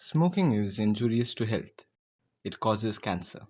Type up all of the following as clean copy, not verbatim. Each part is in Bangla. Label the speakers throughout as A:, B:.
A: Smoking is injurious to health. It causes cancer.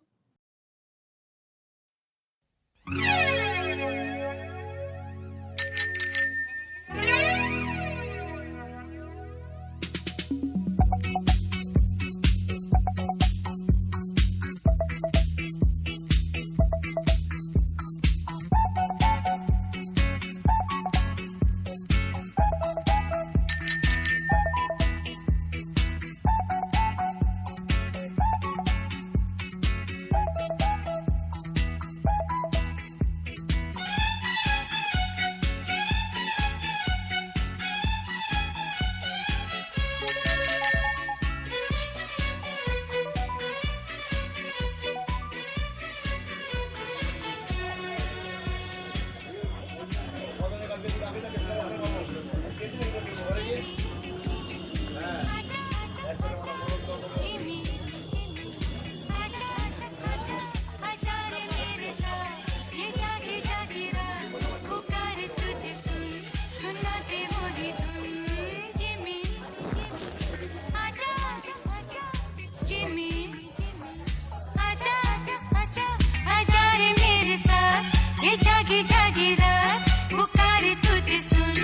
B: जागी जागी रात पुकारे तुझे सुन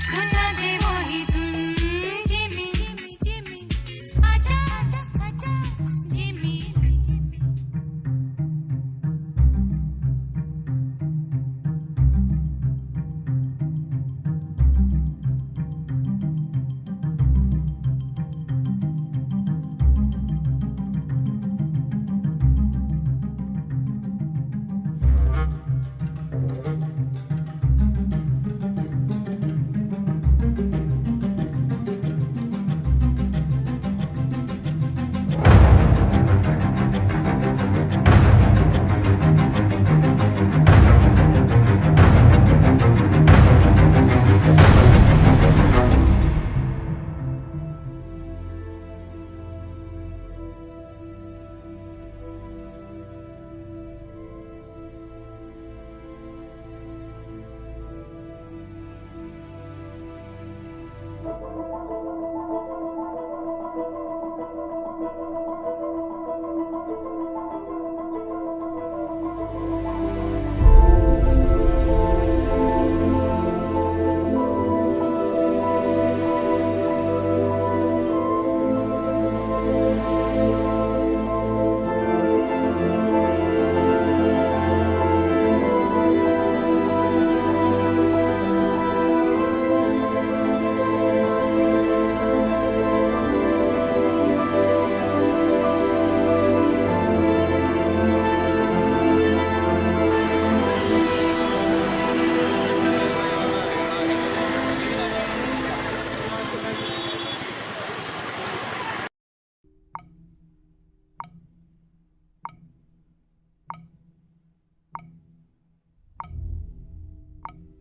B: सुना दे मोही धुन जिमी जिमी आजा आजा आजा जिमी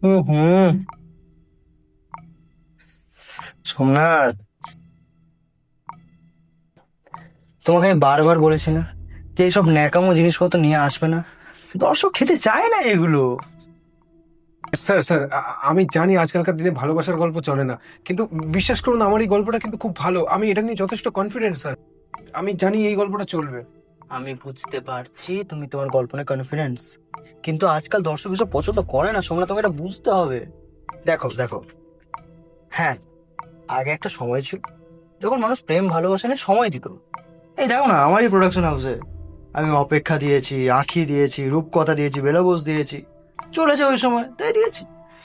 C: হুম। সোমনাথ, তোমাকে আমি বারবার বলেছি না যে এইসব ন্যাকামো জিনিসপত্র নিয়ে আসবে না। দর্শক খেতে চায় না এগুলো।
D: স্যার স্যার আমি জানি আজকালকার দিনে ভালোবাসার গল্প চলে না, কিন্তু বিশ্বাস করুন আমার এই গল্পটা কিন্তু খুব ভালো। আমি এটা নিয়ে যথেষ্ট কনফিডেন্ট স্যার। আমি জানি এই গল্পটা চলবে।
C: আমি বুঝতে পারছি তুমি তোমার কল্পনায় কনফিডেন্স, কিন্তু আজকাল দর্শক এসব পছন্দ করে না। সোমনাথ, তোমাকে এটা বুঝতে হবে। দেখো দেখো, হ্যাঁ, আগে একটা সময় ছিল যখন মানুষ প্রেম ভালোবাসা নিয়ে সময় দিত। এই দেখো না, আমারই প্রোডাকশন হাউসে আমি অপেক্ষা দিয়েছি, আঁখি দিয়েছি, রূপকথা দিয়েছি, বেলাবোস দিয়েছি, চলেছে ওই সময় তাই দিয়েছি।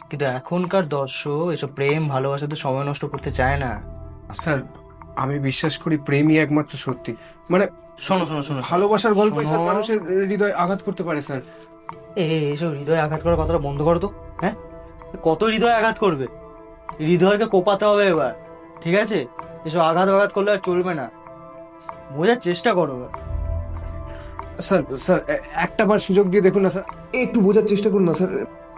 C: কিন্তু এখনকার দর্শক এসব প্রেম ভালোবাসাতে সময় নষ্ট করতে চায় না।
D: স্যার আমি বিশ্বাস করি প্রেমই একমাত্র সত্যি। মানে
C: শোনো শোনো শোনো,
D: ভালোবাসার গল্পই স্যার
C: শোনো।
D: মানুষের হৃদয় আঘাত করতে পারে স্যার।
C: এইসব হৃদয় আঘাত করার কথাটা বন্ধ করো তো। হ্যাঁ, কত হৃদয় আঘাত করবে? হৃদয়কে কোপাতে হবে এবার, ঠিক আছে? এসব আঘাত আঘাত করলে আর চলবে না, বোঝার চেষ্টা করো এবার।
D: স্যার স্যার একটা বার সুযোগ দিয়ে দেখুন না স্যার, একটু বোঝার চেষ্টা করুন না স্যার।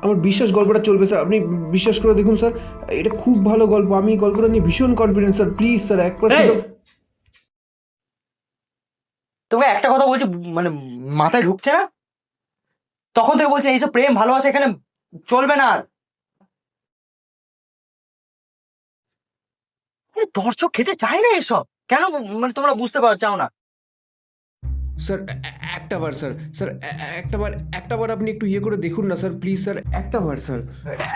D: আমার বিশ্বাস গল্পটা চলবে স্যার, আপনি বিশ্বাস করে দেখুন স্যার। এটা খুব ভালো গল্প, আমি এই গল্পটা নিয়ে ভীষণ কনফিডেন্স স্যার। প্লিজ স্যার একবার
C: এই!
D: সুযোগ।
C: তোমাকে একটা কথা বলছি, মানে মাথায় ঢুকছে না? তখন থেকে বলছে এইসব প্রেম ভালোবাসা এখানে চলবে না আর। দর্শক খেতে চায় না এসব। কেন মানে তোমরা বুঝতে চাও না?
D: স্যার একটাবার স্যার স্যার একটাবার আপনি একটু ইয়ে করে দেখুন না স্যার, প্লিজ স্যার, একটাবার স্যার,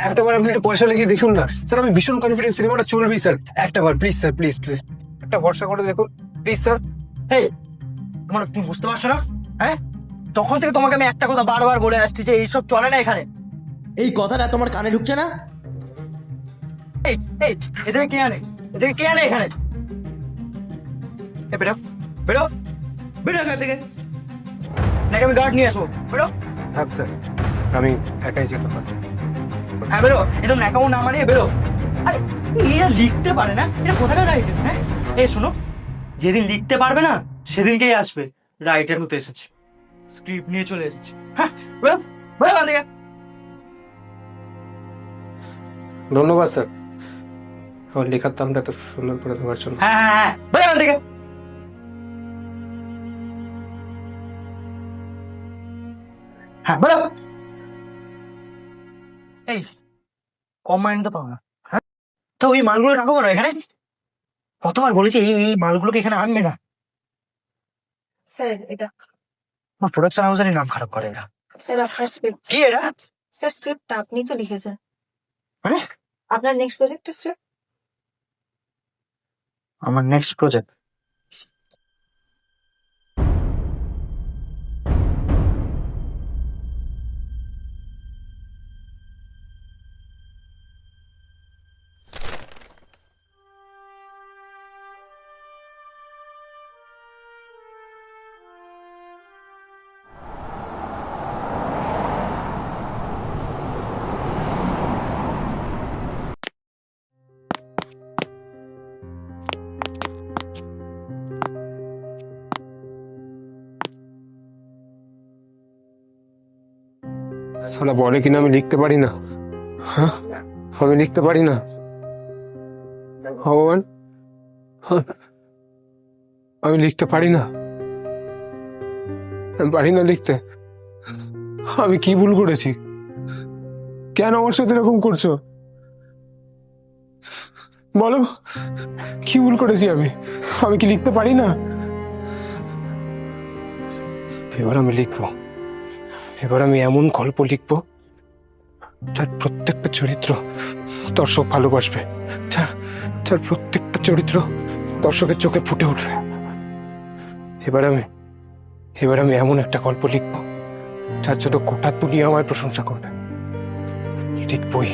D: একটাবার আপনি একটু পয়সা লিখে দেখুন না স্যার। আমি ভীষণ কনফিডেন্স সিনেমাটা চলবেই স্যার। একটাবার প্লিজ স্যার, প্লিজ প্লিজ একটা ভরসা করে দেখুন প্লিজ স্যার।
C: এই তোমরা তুমি বুঝতে পারছো না? হ্যাঁ, তখন থেকে তোমাকে আমি একটা কথা বারবার বলে আসছি যে এইসব চলে না এখানে।
E: এই কথাটা তোমার কানে ঢুকছে না?
C: এই এই এদেরকে কে আনে? এদেরকে কে আনে এখানে? বেরো বেরো বেরো এখান থেকে, নাকি আমি গার্ড নিয়ে আসবো। বেরো।
D: থাক স্যার, আমি একাই যেতে পারি।
C: হ্যাঁ বেরো, এটা ন্যাকামো না মানিয়ে বেরো। আরে এরা লিখতে পারে না, এটা কোথাকার রাইটার? হ্যাঁ এই শোনো, যেদিন লিখতে পারবে না সেদিনকেই আসবে রাইটার হতে এসেছে, স্ক্রিপ্ট নিয়ে চলে এসেছে। হ্যাঁ বেরো বেরো এখান থেকে।
D: ধন্যবাদ স্যার আমার লেখার দামটা এত সুন্দর করে দেওয়ার জন্য।
C: হ্যাঁ হ্যাঁ হ্যাঁ বেরো এখান থেকে। হ্যাঁ বেরো। এই কম মাইন্ড তো পাও না? হ্যাঁ তো ওই মালগুলো রাখো না এখানে। কতবার বলেছি এই মালগুলোকে এখানে আনবে না।
F: স্যার এটা
C: আমার প্রোডাকশন হাউসের নাম খারাপ করে এরা।
F: স্যার আপনার স্ক্রিপ্ট।
C: কি এটা?
F: স্যার স্ক্রিপ্টটা আপনি তো লিখেছেন।
C: মানে
F: আপনার নেক্সট প্রজেক্টের স্ক্রিপ্ট।
C: আমার নেক্সট প্রজেক্ট?
D: শালা বলে কিনা আমি লিখতে পারি না। হ্যাঁ আমি লিখতে পারি না। ভগবান, আমি লিখতে পারি না, আমি পারি না লিখতে। আমি কি ভুল করেছি? কেন আমার সাথে এরকম করছো? বলো কি ভুল করেছি আমি? আমি কি লিখতে পারি না? এবার আমি লিখবো। এবার আমি এমন গল্প লিখবো যার প্রত্যেকটা চরিত্র দর্শক ভালোবাসবে, যার প্রত্যেকটা চরিত্র দর্শকের চোখে ফুটে উঠবে। এবার আমি এমন একটা গল্প লিখবো যার জন্য গোটা দুনিয়া আমায় প্রশংসা করবে। লিখবই।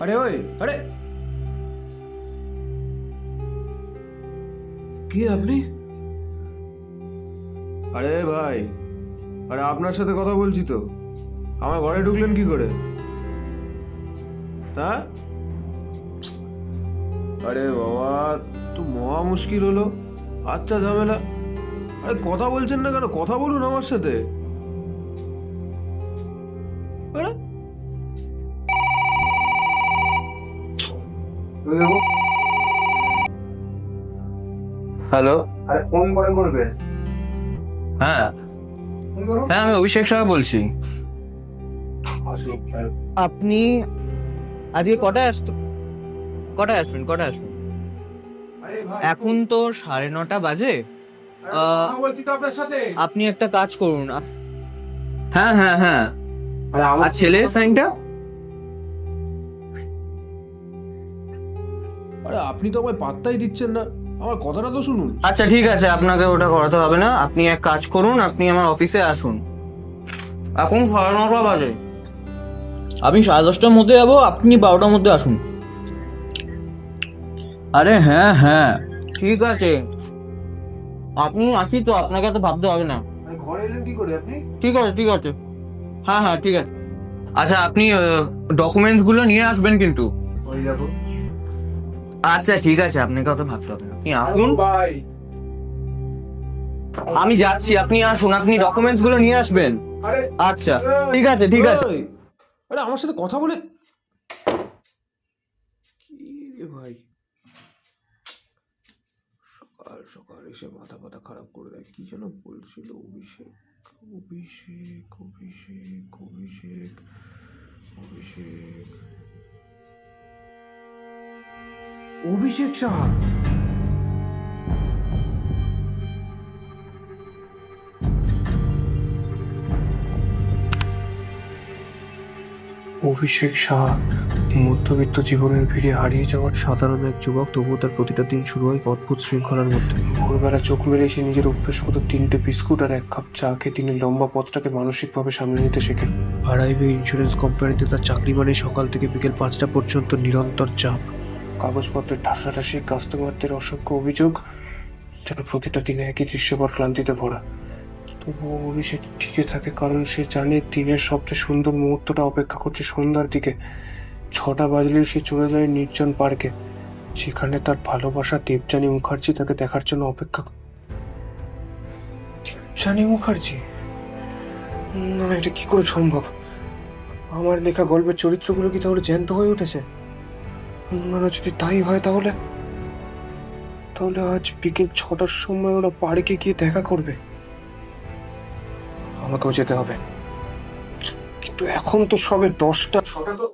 D: আরে ওই, আরে কি আপনি? আরে ভাই, আরে আপনার সাথে কথা বলছি তো। আমার ঘরে ঢুকলেন কি করে? হ্যাঁ আরে বাবা, তো মহা মুশকিল হলো। আচ্ছা ঝামেলা। আরে কথা বলছেন না কেন? কথা বলুন আমার সাথে। আরে দেখো।
A: হ্যালো।
D: আরে ফোন করে করবে।
A: হ্যাঁ হ্যাঁ, আমি অভিষেক সাহা বলছি।
C: আপনি আজকে কটায় আসবেন? এখন তো 9:30 বাজে।
D: বলছি তো আপনার সাথে।
C: আপনি একটা কাজ করুন,
A: হ্যাঁ হ্যাঁ হ্যাঁ।
D: আরে
A: আর ছেলে সাইনটা?
D: আরে আপনি তো আমায় পাত্তাই দিচ্ছেন না, আমার কথাটা তো শুনুন।
C: আচ্ছা ঠিক আছে, আপনাকে ওটা করাতে হবে না। আপনি এক কাজ করুন, আপনি আমার অফিসে আসুন। এখন 9:30 বাজে, আমি 10:30টার মধ্যে যাবো, আপনি 12টার মধ্যে আসুন।
A: আরে হ্যাঁ হ্যাঁ।
C: ঠিক আছে, আপনি আছি তো, আপনাকে তো ভাবতে হবে না।
D: ঘরে এলেন কি করে আপনি?
C: ঠিক আছে, হ্যাঁ হ্যাঁ ঠিক আছে।
A: আচ্ছা, আপনি ডকুমেন্টস গুলো নিয়ে আসবেন কিন্তু।
D: ওই দেখো।
C: আচ্ছা ঠিক আছে, আপনাকে অত ভাবতে হবে না, আপনি আসুন।
D: বাই।
C: আমি যাচ্ছি, আপনি আসুন, আপনি ডকুমেন্টস গুলো নিয়ে আসবেন।
D: আরে
C: আচ্ছা ঠিক আছে।
D: ওই, আরে আমার সাথে কথা বলে কি রে ভাই, সকাল সকাল এসে মাথা পাতা খারাপ করে দেয়। কি যেন বলছিল অভিষেক অভিষেক অভিষেক অভিষেক অভিষেক অভিষেক সাহা। অভিষেক সাহা মধ্যবিত্ত জীবনের ভিড়ে হারিয়ে যাওয়ার সাধারণ এক যুবক, তবুও তার প্রতিটা দিন শুরু হয় এক অদ্ভুত শৃঙ্খলার মধ্যে। ভোরবেলা চোখ মেলে সে নিজের অভ্যাসগত 3টে বিস্কুট আর 1 কাপ চা খেয়ে তিনি লম্বা পথটাকে মানসিকভাবে সামলে নিতে শেখে। আরআইভি ইন্স্যুরেন্স কোম্পানিতে তার চাকরি মানে সকাল থেকে বিকেল 5টা পর্যন্ত নিরন্তর চাপ, কাগজপত্রের ঠাসাঠাসি, কাস্টমারদের অসংখ্য অভিযোগ, যেন প্রতিটা দিনে একই দৃশ্যপট ক্লান্তিতে ভরা। তবুও অভিষেক টিকে থাকে, কারণ সে জানে দিনের সবচেয়ে সুন্দর মুহূর্তটা অপেক্ষা করছে সন্ধ্যার দিকে। 6টা বাজলেই সে চলে যায় নির্জন পার্কে, যেখানে তার ভালোবাসা দেবযানী মুখার্জি তাকে দেখার জন্য অপেক্ষা। দেবযানী মুখার্জি? না না, এটা কি করে সম্ভব? আমার লেখা গল্পের চরিত্রগুলো কি তাহলে জ্যান্ত হয়ে উঠেছে? না না, যদি তাই হয় তাহলে তাহলে আজ বিকেল 6টার সময় ওরা পার্কে গিয়ে দেখা করবে। আমাকেও যেতে হবে, কিন্তু এখন তো সবে 10টা। 6টা তো।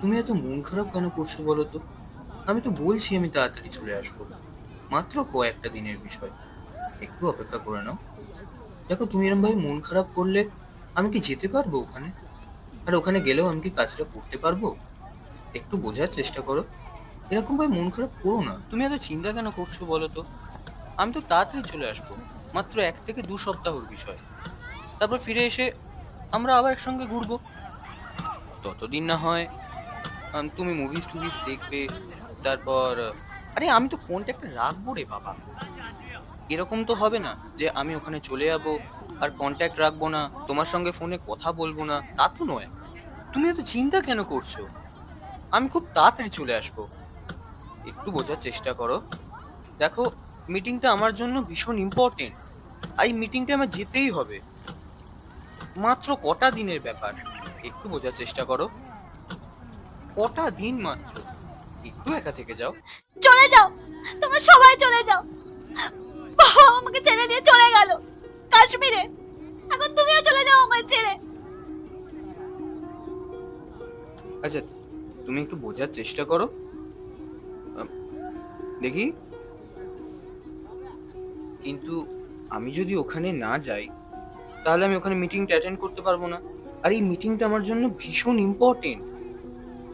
C: তুমি এত মন খারাপ কেন করছো বলো তো? আমি তো বলছি আমি তাড়াতাড়ি চলে আসবো, মাত্র কয়েকটা দিনের বিষয়, একটু অপেক্ষা করে নাও। দেখো, তুমি এরকম ভাবে মন খারাপ করলে আমি কি যেতে পারবো ওখানে? আর ওখানে গেলেও আমি কি কাজটা করতে পারবো? একটু বোঝার চেষ্টা করো, এরকম ভাবে মন খারাপ করো না। তুমি এত চিন্তা কেন করছো বলো তো? আমি তো তাড়াতাড়ি চলে আসবো, মাত্র 1 থেকে 2 সপ্তাহর বিষয়। তারপর ফিরে এসে আমরা আবার একসঙ্গে ঘুরবো। ততদিন না হয় তুমি মুভিজ টুভিজ দেখবে, তারপর আরে আমি তো কন্ট্যাক্টে রাখবো রে বাবা। এরকম তো হবে না যে আমি ওখানে চলে যাবো আর কন্ট্যাক্ট রাখবো না, তোমার সঙ্গে ফোনে কথা বলবো না, তা তো নয়। তুমি এত চিন্তা কেন করছো? আমি খুব তাড়াতাড়ি চলে আসবো, একটু বোঝার চেষ্টা করো। দেখো, মিটিংটা আমার জন্য ভীষণ ইম্পর্টেন্ট, আর এই মিটিংটা আমার যেতেই হবে। মাত্র কটা দিনের ব্যাপার, একটু বোঝার চেষ্টা করো। কটা দিন মাত্র, একটু একা থেকে যাও।
B: চলে যাও, তোমরা সবাই চলে যাও। বাবা আমাকে ছেড়ে দিয়ে চলে গেল কাশ্মীরে, এখন তুমিও চলে যাও আমায় ছেড়ে।
C: আচ্ছা, তুমি একটু বোঝার চেষ্টা করো। দেখি, কিন্তু আমি যদি ওখানে না যাই তাহলে আমি ওখানে মিটিংটা অ্যাটেন্ড করতে পারবো না, আর এই মিটিংটা আমার জন্য ভীষণ ইম্পর্টেন্ট,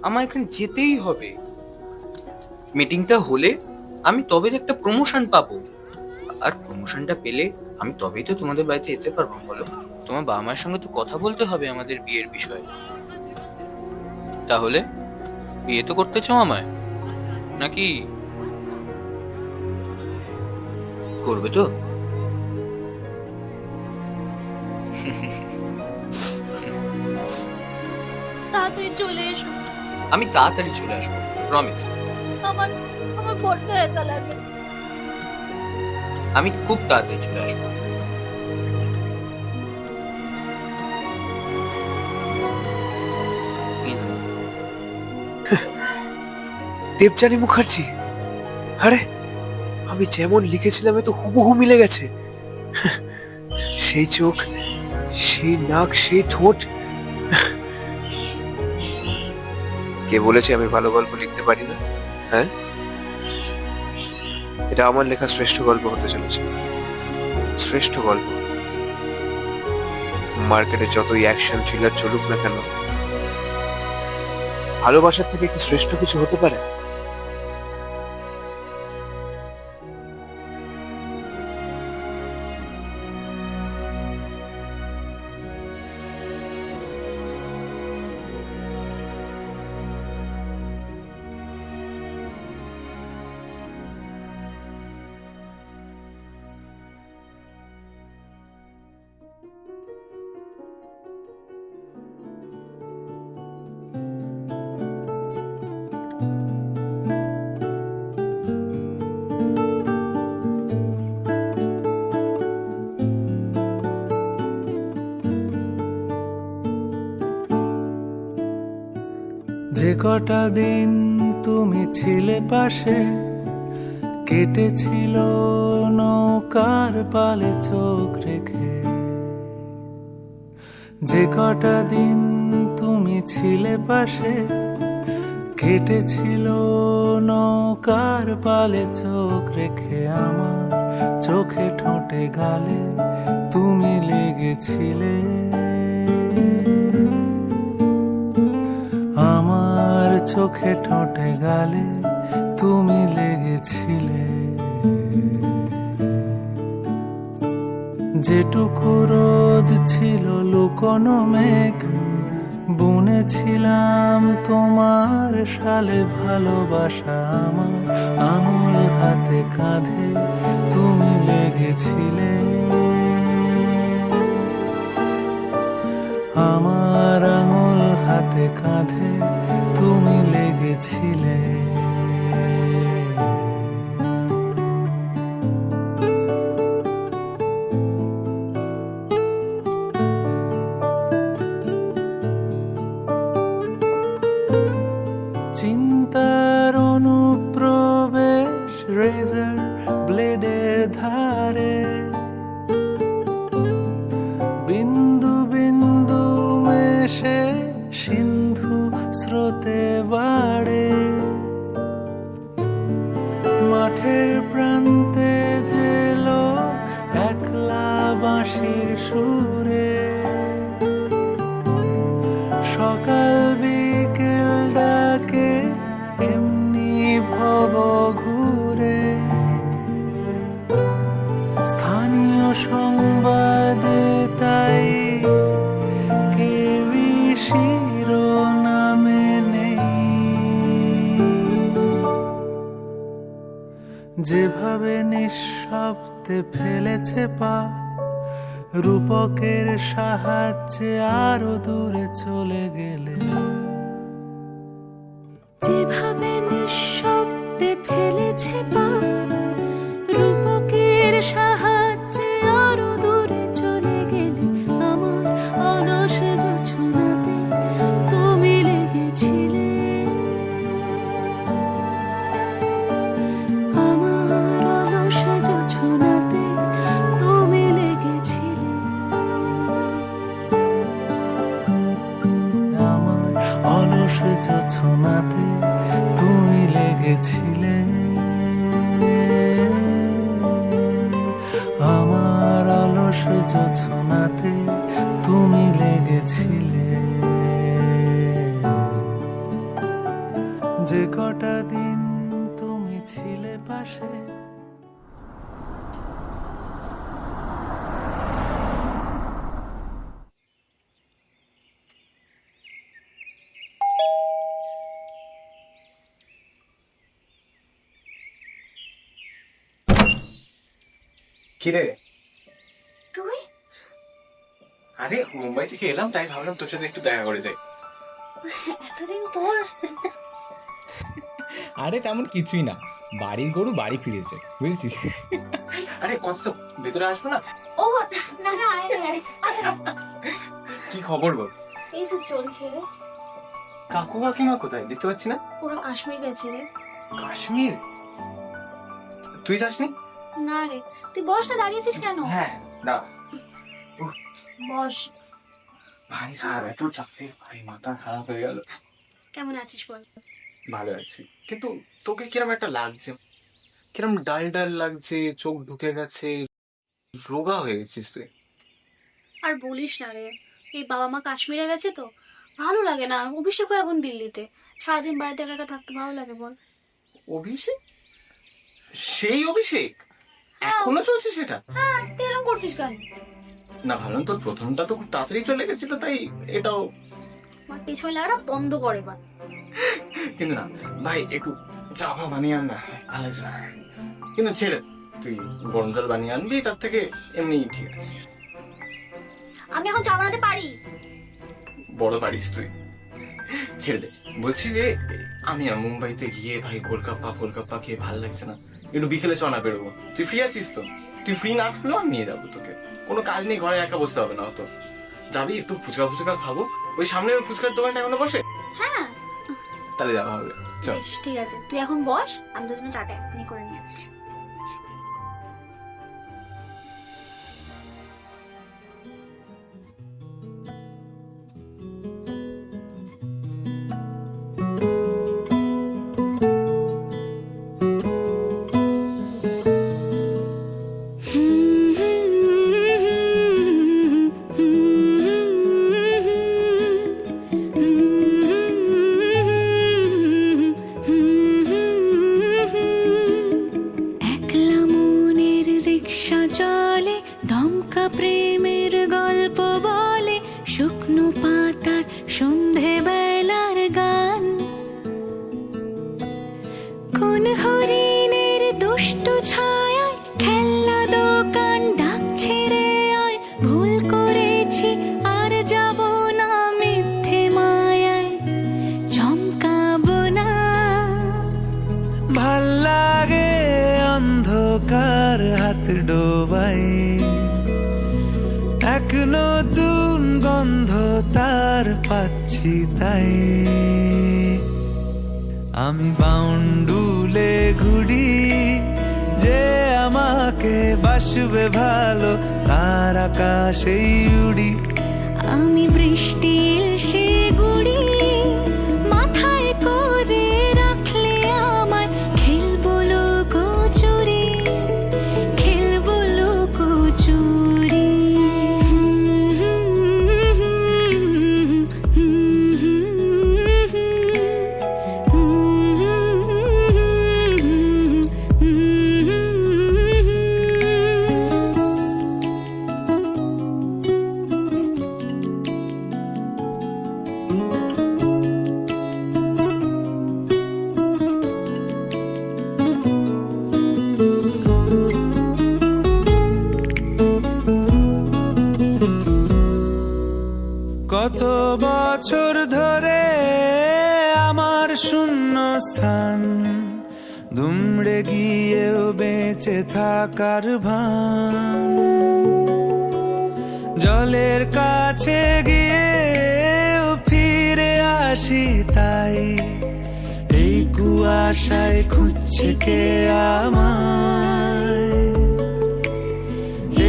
C: আমার এখানে যেতেই হবে। মিটিংটা হলে আমি তবে তো একটা প্রমোশন পাবো, আর প্রমোশনটা পেলে আমি তবেই তো তোমাদের বাড়িতে যেতে পারবো। বলো, তোমার বাবা মায়ের সঙ্গে তো কথা বলতে হবে আমাদের বিয়ের বিষয়ে। তাহলে বিয়ে তো করতে চাও আমায় নাকি? করবে তো?
G: তাড়াতাড়ি চলে এসো।
A: আমি তাড়াতাড়ি চলে আসবো, প্রমিস।
G: আমার আমার বড্ড একা লাগে।
A: আমি খুব তাড়াতাড়ি চলে আসবো। এই নাও।
H: দেবযানী মুখার্জি, আরে আমি যেমন লিখেছিলাম এ তো হুবহু মিলে গেছে। সেই চোখ, সেই নাক, সেই ঠোঁট। কে বলেছে আমি ভালো গল্প লিখতে পারি না? হ্যাঁ, এটা আমার লেখা শ্রেষ্ঠ গল্প হতে চলেছে। শ্রেষ্ঠ গল্প। মার্কেটে যতই অ্যাকশন থ্রিলার চলুক না কেন, ভালোবাসার থেকে কি শ্রেষ্ঠ কিছু হতে পারে?
I: যে কটা দিন তুমি ছিলে পাশে, কেটেছিল নৌকার পালে চোখ রেখে। যে কটা দিন তুমি ছিলে পাশে, কেটেছিল নৌকার পালে চোখ রেখে। আমার চোখে ঠোঁটে গালে তুমি লেগেছিলে। আমার চোখে ঠোঁটে গালে তুমি লেগেছিলে। যেটুকু রোদ ছিল লুকোনো মেঘ, বুনেছিলাম তোমার সালে ভালোবাসা। আমার আঙুল হাতে কাঁধে তুমি লেগেছিলে। আমার আঙুল হাতে কাঁধে তুমি লেগেছিলে। চিন্তার অনুপ্রবেশ রেজার ব্লেডের ধারে, বিন্দু বিন্দু মেশে সিন্ধু স্রোতে বাড়ে। মাঠের প্রান্তে যে লোক একলা বাঁশির সুরে, সকাল বিকেল ডাকে এমনি ভব ঘুরে। স্থানীয় সংবাদে তাই কেউই শিরোনামে নেই। যেভাবে নিঃশব্দে ফেলেছে পা, রূপকের সাহায্যে আরো দূরে চলে গেলে।
G: যেভাবে নিঃশব্দে ফেলেছে পা, রূপকের সাহায্যে আরো দূরে চলে গেলে। আমার অলস জোছনাতে তুমি লেগেছিলে। আমার অলস জোছনাতে তুমি লেগেছিলে।
I: আমার অলস জোছনাতে তুমি লেগেছিলে। আমার অলস জোছনাতে তুমি লেগেছিলে। যে কটা দিন তুমি ছিলে পাশে।
C: কিরে,
F: তুই
A: আরে মুম্বাই থেকে এলাম, তাই ভাবলাম তোর সাথে একটু দেখা করে যাই।
G: এতদিন পর।
J: আরে তেমন কিছুই না, বাড়ির গরু বাড়ি ফিরেছে, বুঝেছিস?
A: আরে কত তো ভেতরে আসবো না?
G: ও না না, আয় আয়, আয়।
A: কি খবর বল?
G: এই তো চলছে রে।
A: কাকু কাকিমা কোথায় দেখতে পাচ্ছি না?
G: পুরো কাশ্মীর গেছে রে।
A: কাশ্মীর? তুই যাসনি?
G: না রে, তুই বস না, দাঁড়িয়েছিস কেন?
A: হ্যাঁ না
G: বস।
A: ভাই স্যার এত চাকরি, ভাই মাথা খারাপ হয়ে গেল।
G: কেমন আছিস বল?
A: ভালো আছি, কিন্তু তোকে কিরম একটা লাগছে, কিরম ডাল ডাল লাগছে, চোখ ঢুকে গেছে, রোগা হয়ে গেছিস তুই।
G: আর বলিস না রে, এই বাবা মা কাশ্মীরে গেছে তো ভালো লাগে না। অভিষেক হয় এখন দিল্লিতে, সারাদিন বাড়িতে একা একা থাকতে ভালো লাগে বল?
A: অভিষেক? সেই অভিষেক এখনো চলছে সেটা?
G: হ্যাঁ, তুই এরকম করছিস কেন?
A: না ভাবলাম তোর প্রথমটা তো খুব তাড়াতাড়ি চলে গেছিল, তাই এটাও।
G: আমার পেছনে লাগাটা বন্ধ করে এবার।
A: কিন্তু না ভাই, একটু চাপা বানিয়ে আন না, ভালো লাগছে না। কিন্তু ছেড়ে, তুই গরম জল বানিয়ে আনবি, তার থেকে এমনি ঠিক আছে।
G: আমি এখন চা বানাতে পারি।
A: বড় পারিস তুই, ছেড়ে দে। বলছি যে আমি না মুম্বাইতে গিয়ে ভাই গোলকাপ্পা খেয়ে ভালো লাগছে না, একটু বিকেলে চনা বেরোবো। তুই ফ্রি আছিস তো? তুই ফ্রি না থাকলেও আমি নিয়ে যাবো তোকে, কোনো কাজ নেই, ঘরে একা বসতে হবে না অত। যাবি, একটু ফুচকা খাবো, ওই সামনের ফুচকার দোকানটা এখনো বসে।
G: হ্যাঁ
A: তাহলে যাওয়া হবে, চল।
G: বেশ, ঠিক আছে, তুই এখন বস, আমি তোর জন্য চাটা এক্ষুনি করে নিয়ে আসছি। একলা মনের রিক্সা চলে, দমকা প্রেমের গল্প বলে, শুকনো পাতার সন্ধে বেলার গান। কোন হরিণের দুষ্ট ছায়ায় খেলনা দোকান ডাকছে রে আয়, ভুল করেছি আর যাব না মিথ্যে মায়ায়, চমকাবো না।
I: ভাল লাগে অন্ধকার হাত ডোবাই, এক নতুন গন্ধ তার পাচ্ছি তাই। আমি বাউন্ডুলে ঘুরি, যে আমাকে বাসবে ভালো তার আকাশেই উড়ি।
G: আমি বৃষ্টির সে গুড়ি, মাথায় করে রাখলে আমায়, খেলবো লুকোচুরি, খেলবো লুকোচুরি।
I: কত বছর ধরে আমার শূন্য স্থান, দুমড়ে গিয়েও বেঁচে থাকার ভান। জলের কাছে গিয়েও ফিরে আসি তাই, এই কুয়াশায় খুঁজছে কে আমায়,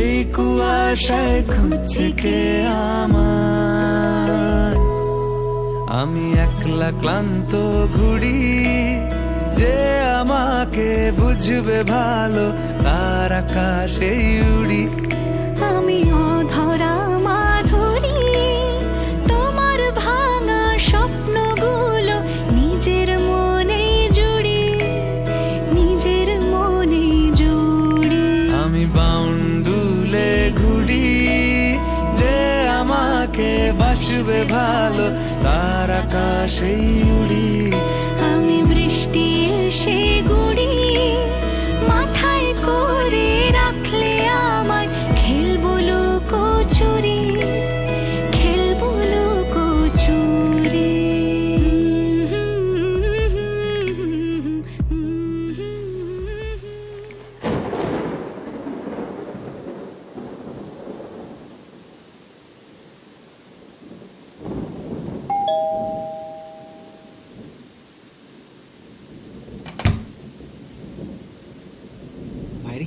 I: এই কুয়াশায় খুঁজছে কে আমায়। আমি একলা ক্লান্ত ঘুরি, যে আমাকে বুঝবে ভালো তার আকাশেই উড়ি।
G: আমি অধরা মাধুরী, তোমার ভাঙা স্বপ্নগুলো নিজের মনে জুড়ি, নিজের মনে জুড়ি।
I: আমি বাউন্ডুলে ঘুরি, যে আমাকে বাসবে ভালো তার আকাশেই উড়ি।
G: আমি বৃষ্টির সে গুড়ি, মাথায় করে রাখলে আমায়, খেলবো লুকোচুরি,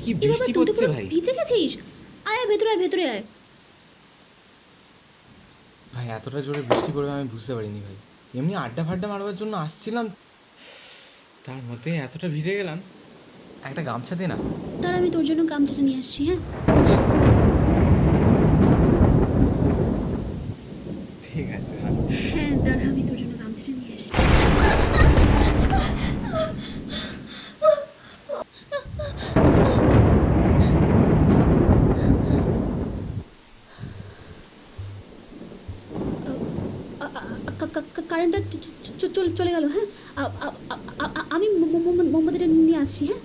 J: কি বৃষ্টি পড়ছে ভাই।
G: ভিজে গেছিস? আয় আয়, ভেতরে আয়, ভেতরে আয়।
J: ভাই এতটা জোরে বৃষ্টি পড়বে আমি বুঝতে পারিনি ভাই। এমনি আড্ডা ফাড্ডা মারবার জন্য আসছিলাম, তার মধ্যে এতটা ভিজে গেলাম। একটা গামছা দে না।
G: তার আমি তোর জন্য গামছাটা নিয়ে আসছি, হ্যাঁ?
J: ঠিক আছে।
G: হ্যাঁ, দাঁড়া, আমি তোর জন্য গামছাটা নিয়ে আসছি। কারেন্টটা চলে গেল, হ্যাঁ? আমি মোমবাতিটা নিয়ে আসছি, হ্যাঁ?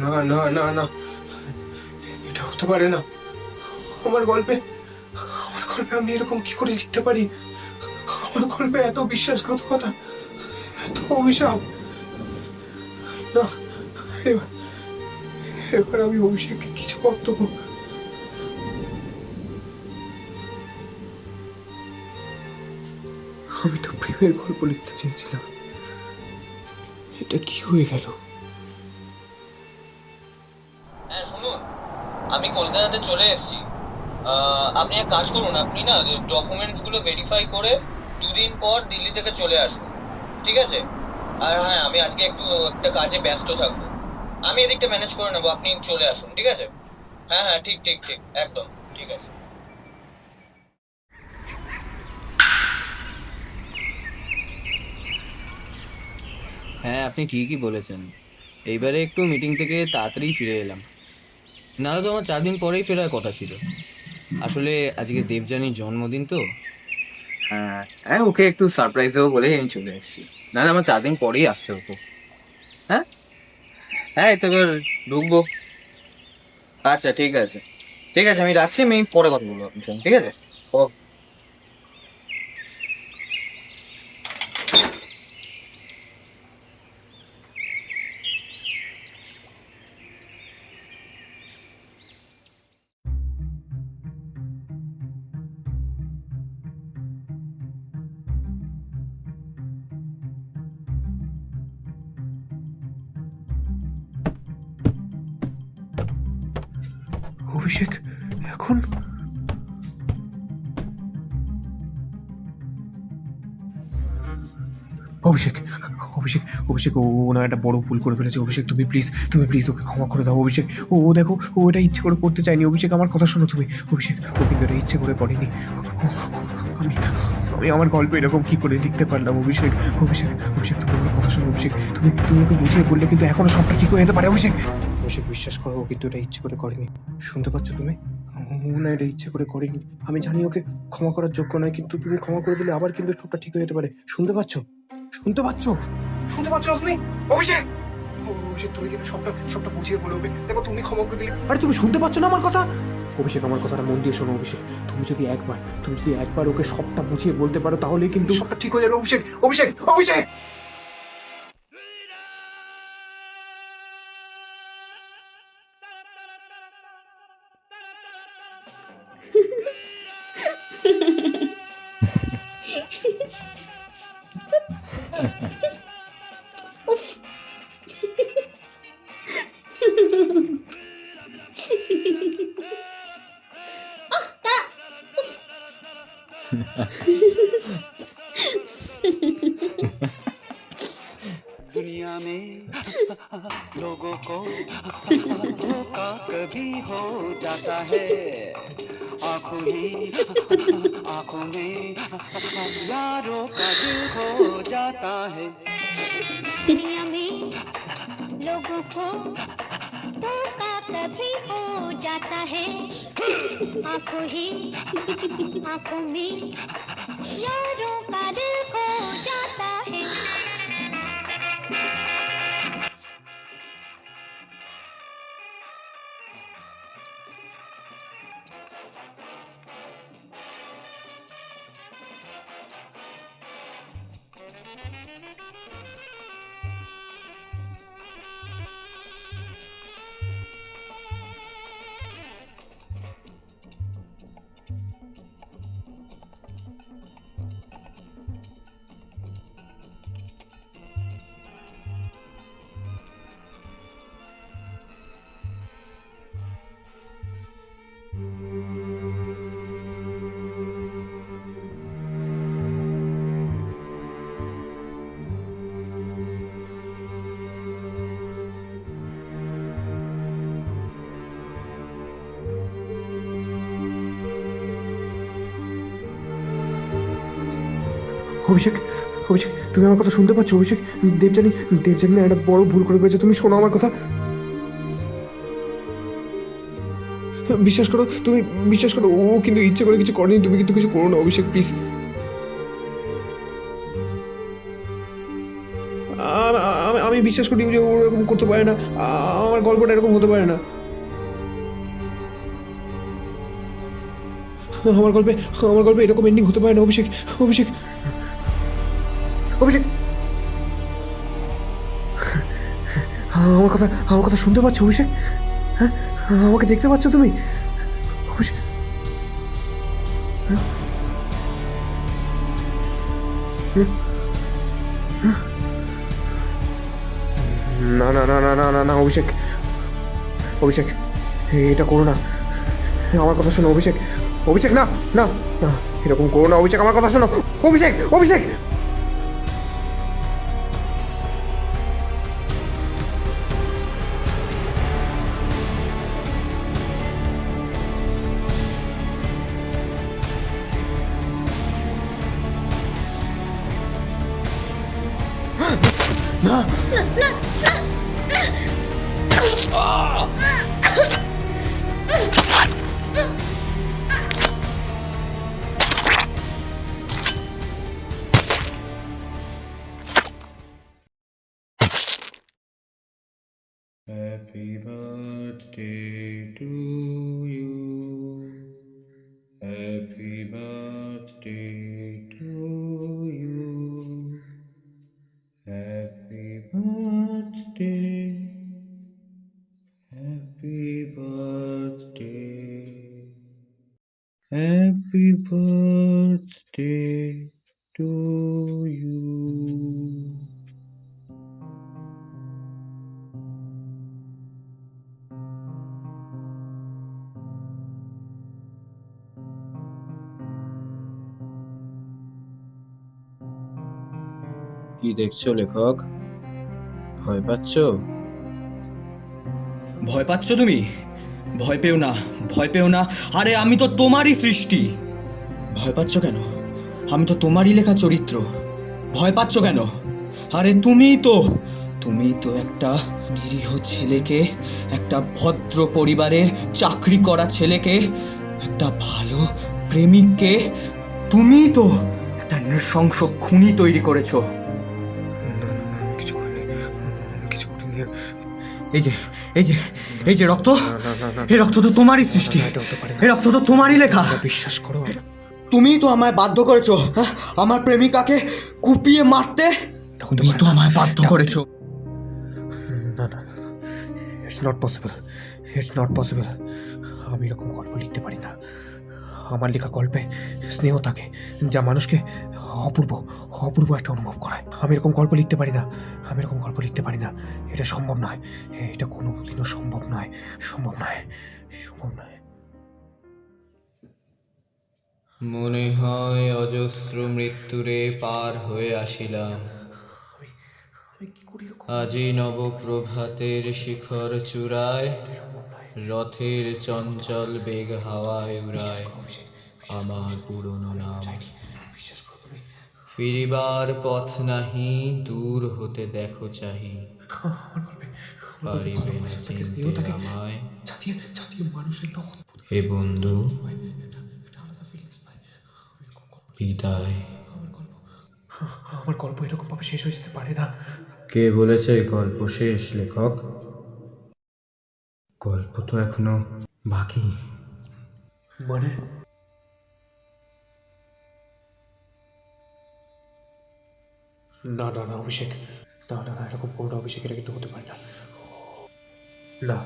D: না না না না না, এটা হতে পারে না। আমার গল্পে আমি এরকম কি করে লিখতে পারি? আমার গল্পে এত বিশ্বাসঘাতকতা, এত অভিশাপ। না, এবার আমি অভিষেককে কিছু বক্তব্য। আমি তো প্রেমের গল্প লিখতে চেয়েছিলাম, এটা কি হয়ে গেল?
A: হ্যাঁ শুনুন, আমি কলকাতাতে চলে এসেছি। আপনি এক কাজ করুন, আপনি না ডকুমেন্টসগুলো ভেরিফাই করে 2 দিন পর দিল্লি থেকে চলে আসুন, ঠিক আছে? আর হ্যাঁ, আমি আজকে একটা কাজে ব্যস্ত থাকবো, আমি এদিকটা ম্যানেজ করে নেবো, আপনি চলে আসুন, ঠিক আছে? হ্যাঁ হ্যাঁ, ঠিক ঠিক ঠিক, একদম ঠিক আছে। হ্যাঁ, আপনি ঠিকই বলেছেন। এইবারে একটু মিটিং থেকে তাড়াতাড়ি ফিরে এলাম, নাহলে তো আমার 4 দিন পরেই ফেরার কথা ছিল। আসলে আজকে দেবযানীর জন্মদিন তো, হ্যাঁ হ্যাঁ, ওকে একটু সারপ্রাইজ দেবো বলেই আমি চলে এসেছি, নাহলে আমার 4 দিন পরেই আসতে হতো। হ্যাঁ হ্যাঁ, তো এবার ঢুকবো। আচ্ছা ঠিক আছে, ঠিক আছে, আমি রাখছি, আমি পরে কথা বলবো আপনার সঙ্গে, ঠিক আছে? ও
D: অভিষেক এখন অভিষেক অভিষেক অভিষেক ও না একটা বড় ভুল করে ফেলেছে। অভিষেক তুমি প্লিজ ওকে ক্ষমা করে দাও। অভিষেক ও দেখো, ও এটা ইচ্ছে করে করতে চায়নি। অভিষেক আমার কথা শোনো তুমি। অভিষেক ও কিন্তু এটা ইচ্ছে করে করেনি। আমি আমি আমার গল্পে এরকম কি করে লিখতে পারলাম? অভিষেক অভিষেক অভিষেক তুমি আমার কথা শোনো। অভিষেক তুমি ওকে বুঝিয়ে বললে কিন্তু এখনো সবটা ঠিক হয়ে যেতে পারে। অভিষেক অভিষেক বিশ্বাস করো, ও কিন্তু এটা ইচ্ছে করে করেনি। শুনতে পাচ্ছ তুমি? ও না এটা ইচ্ছে করে করেনি। আমি জানি ওকে ক্ষমা করার যোগ্য নয়, কিন্তু তুমি ক্ষমা করে দিলে আবার কিন্তু সবটা ঠিক হয়ে যেতে পারে। শুনতে পাচ্ছ তুমি? অভিষেক অভিষেক তুমি কিন্তু সবটা বুঝিয়ে বলে ওকে দেখো, তুমি ক্ষমা করে দিলে। আরে তুমি শুনতে পাচ্ছ না আমার কথা? অভিষেক আমার কথাটা মন দিয়ে শোনো। অভিষেক তুমি যদি একবার ওকে সবটা বুঝিয়ে বলতে পারো, তাহলে কিন্তু সবটা ঠিক হয়ে যাবে। অভিষেক অভিষেক অভিষেক
I: दुनिया में लोगों को धोखा कभी हो जाता है आंखों में यारों का दिल खो जाता है
B: दुनिया में लोगों को धोखा कभी हो जाता है आंखों में यारों का दिल खो जाता है
D: অভিষেক, অভিষেক, তুমি আমার কথা শুনতে পাচ্ছ? অভিষেক, দেবযানী না একটা বড় ভুল করে ফেলেছে। তুমি শোনো আমার কথা, বিশ্বাস করো, তুমি বিশ্বাস করো, ও কিন্তু ইচ্ছে করে কিছু করেনি। তুমি কিন্তু কিছু করো না অভিষেক, প্লিজ। আমি বিশ্বাস করি যে ও এরকম করতে পারে না। আমার গল্পটা এরকম হতে পারে না। আমার গল্পে এরকম এন্ডিং হতে পারে না অভিষেক। অভিষেক, অভিষেক, আমার কথা শুনতে পাচ্ছ অভিষেক? হ্যাঁ, আমাকে দেখতে পাচ্ছ তুমি অভিষেক? না না না না না না না অভিষেক, অভিষেক, এটা করো না। আমার কথা শোনো অভিষেক। অভিষেক, না না না, এরকম করো না অভিষেক। আমার কথা শোনো অভিষেক। অভিষেক, না,
J: Happy birthday to you. Happy birthday to you. Happy birthday. Happy birthday. Happy birthday to you.
K: কি দেখছো লেখক? ভয় পাচ্ছ?
A: ভয় পাচ্ছ তুমি? ভয় পেও না, ভয় পেও না। আরে আমি তো তোমারই সৃষ্টি। ভয় পাচ্ছ কেন? আমি তো তোমারই লেখা চরিত্র। ভয় পাচ্ছ কেন? আরে তুমিই তো একটা নিরীহ ছেলেকে, একটা ভদ্র পরিবারের চাকরি করা ছেলেকে, একটা ভালো প্রেমিককে তুমিই তো একটা নৃশংস খুনি তৈরি করেছো।
D: কিছু করিনি, কিছু করিনি।
A: এই যে রক্ত, এই রক্ত তো তোমারই সৃষ্টি, এই রক্ত তো তোমারই লেখা।
D: বিশ্বাস করো,
C: তুমিই তো আমায় বাধ্য করেছো আমার প্রেমিকাকে কুপিয়ে মারতে।
A: তুমি তো আমায় বাধ্য করেছো।
D: না না, it's not possible, it's not possible. আমি এরকম গল্প লিখতে পারি না। আমার লেখা গল্পে স্নেহ থাকে, যা মানুষকে অপূর্ব একটা অনুভব করায়। আমি এরকম গল্প লিখতে পারি না, আমি এরকম গল্প লিখতে পারি না। এটা সম্ভব নয়, এটা কোনোদিনও সম্ভব নয়, সম্ভব নয়, সম্ভব নয়।
J: মনে হয় অজস্র মৃত্যুরে পার হয়ে আসিলাম।
D: আমি কি করি এরকম?
K: আজি নবপ্রভাতের শিখর চূড়ায় রথের চঞ্চল বেগ হাওয়ায় উড়ায় আমার পুরনো নাম।
D: বিশ্বাস করো তুমি,
K: ফিরিবার পথ নাহি, দূর হতে দেখো চাহি,
D: আমার গল্পে
K: পারিবে না
D: থাকে স্নেহ
K: চিনতে
D: থাকে,
K: আমায়।
D: জাতীয় জাতীয় মানুষ একটা অদ্ভুত
K: হে বন্ধু,
D: পায়, একটা আলাদা ফিলিংস পায়। আমি এরকম গল্প,
K: বিদায়।
D: আমার গল্প এরকম ভাবে শেষ হয়ে যেতে পারে না।
K: কে বলেছে গল্প শেষ, লেখক? গল্প তো এখনো বাকি।
D: মানে না না না অভিষেক, না না না, এরকম করো না অভিষেক, এটা কিন্তু হতে পারে না। না,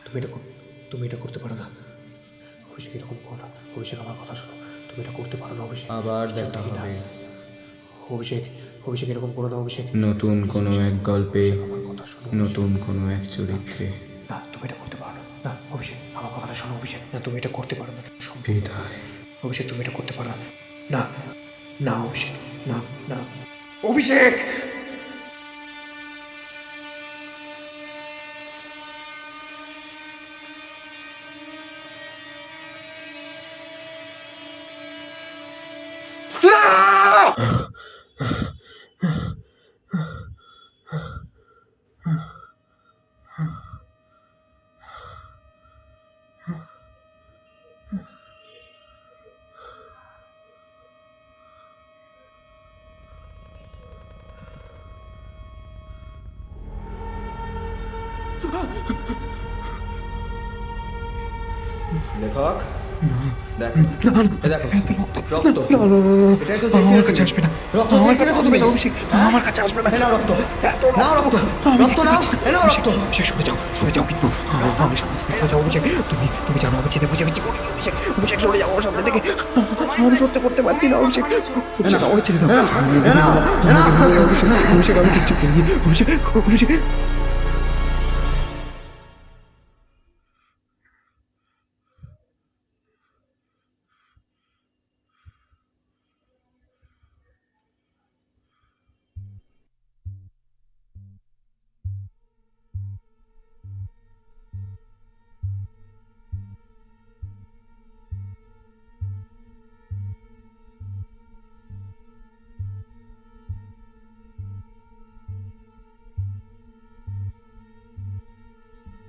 D: তুমি এটা করতে পারো না অভিষেক, এরকম করো না অভিষেক, আমার কথা শোনো, তুমি এটা করতে পারো না অভিষেক।
K: আবার দেখা
D: সত্যি না।
K: হবে
D: অভিষেক, অভিষেক এরকম করো না অভিষেক।
K: নতুন কোনো এক গল্পে,
D: আমার কথা শোনো,
K: নতুন কোনো এক চরিত্রে।
D: না তুমি এটা করতে পারো না। না অভিষেক, আমার কথাটা শোনো অভিষেক, না তুমি এটা করতে পারো না।
K: বিদায়।
D: অভিষেক তুমি এটা করতে পারো না। না না অভিষেক, না না অভিষেক।
A: লেখক দেখো, এ দেখো রক্ত, এটাই তো চেয়েছিলে তুমি।
D: আসবে না,
A: রক্ত চেয়েছিলে তো তুমি।
D: অভিষেক, আমার কাছে আসবে না।
A: নাও রক্ত, নাও রক্ত, রক্ত নাও, নাও রক্ত।
D: অভিষেক সরে যাও কিন্তু, আমি সামনে থেকে সরে যাও অভিষেক, তুমি জানো আমি চিনে বুঝে কিছু করি অভিষেক, অভিষেক সরে যাও আমার সামনে থেকে, আমি সত্যি করতে পারছি না অভিষেক, অভিষেক আমাকে ছেড়ে দাও, অভিষেক, অভিষেক আমি কিচ্ছু করিনি অভিষেক, অভিষেক।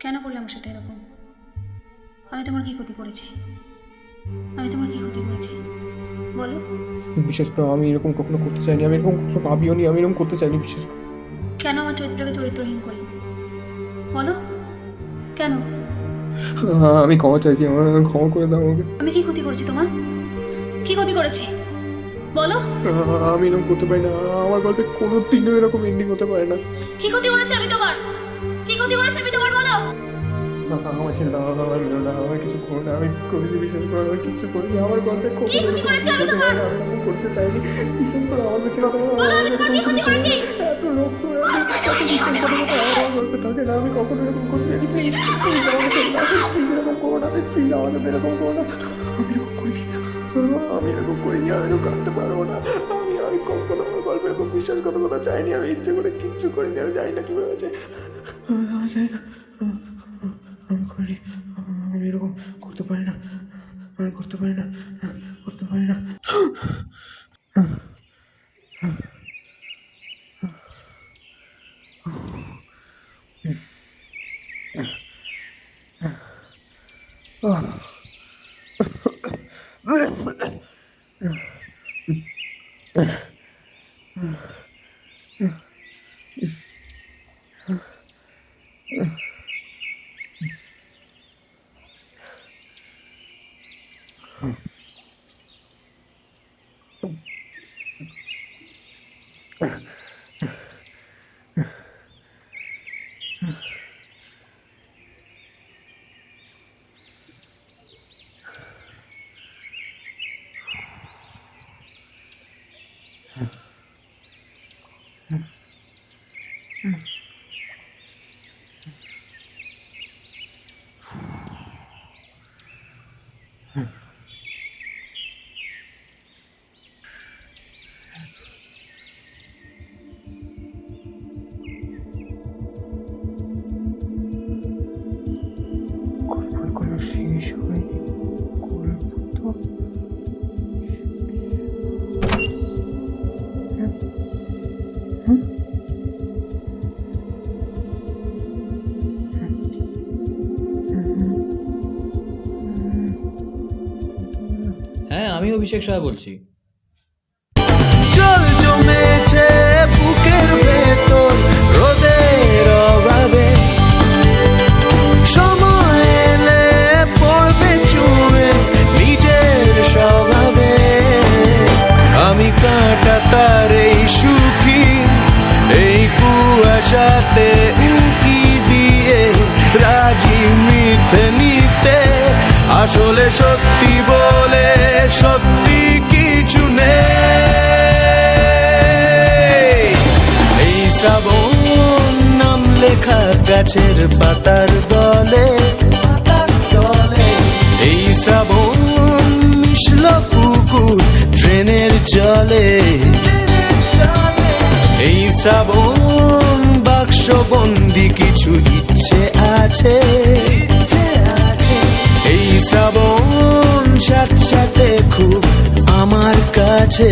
G: কেন করলে আমার সাথে এরকম? আমি তোমার কি ক্ষতি করেছি? আমি তোমার কি ক্ষতি করেছি বলো?
D: বিশ্বাস করো আমি এরকম কখনো করতে চাইনি, আমি এরকম কখনো ভাবিও নি, আমি এরকম করতে চাইনি, বিশ্বাস করো।
G: কেন আমার চরিত্রকে চরিত্রহীন করলে বলো? কেন?
D: আমি ক্ষমা চাইছি, আমার ক্ষমা করে দাও আমাকে।
G: আমি কি ক্ষতি করেছি তোমার? কি ক্ষতি করেছি বলো?
D: আমি এরকম করতে পারি না, আমার গল্পে কোনো দিনও এরকম এন্ডিং হতে পারে না।
G: কি ক্ষতি করেছি আমি তোমার? কি ক্ষতি করেছি আমি তোমার বলো?
D: আমার ছেলে দাও, আমার মেরো না, আমার কিছু করো না, আমি করিনি, বিশ্বাস করো আমি কিচ্ছু করিনি, আমার গল্পে
G: কি ক্ষতি করেছি আমি তোমার?
D: আমি এরকম করতে চাইনি, বিশ্বাস করো আমার ছেলে দাও,
G: বলো আমি তোমার কি ক্ষতি করেছি?
D: এত রক্ত আমার গল্পে থাকে না, আমি কখনো এরকম করতে চাইনি, প্লিজ প্লিজ আমাকে ছেড়ে দাও, প্লিজ এরকম করো না, প্লিজ আমাকে এরকম করো না, আমি এরকম করিনি, আমি এরকম কাঁদতে পারবো না, আমি কখনো আমার গল্পে এরকম বিশ্বাস করার কথা চাইনি, আমি ইচ্ছে করে কিচ্ছু করিনি, আমি জানি না কীভাবে আছে, আমি জানি না, আমি করিনি, আমি এরকম করতে পারি না, আমি করতে পারি না, করতে পারি না।
K: আমি অভিষেক সাহা বলছি।
H: জল জমেছে বুকের ভেতর রোদের অভাবে, সময় এলে পড়বে চুয়ে নিজের স্বভাবে। আমি কাঁটাতার এই সুখী এই কুয়াশাতে উঁকি দিয়ে রাজি মিথ্যে নিতে, আসলে সত্যি বলে সত্যি কিছু নেই। এই শ্রাবণ নাম লেখা গাছের পাতার দলে, এই শ্রাবণ মিশল পুকুর ট্রেনের জলে, এই শ্রাবণ বাক্সবন্দি কিছু ইচ্ছে আছে, এই শ্রাবণ সাথে খুব আমার কাছে।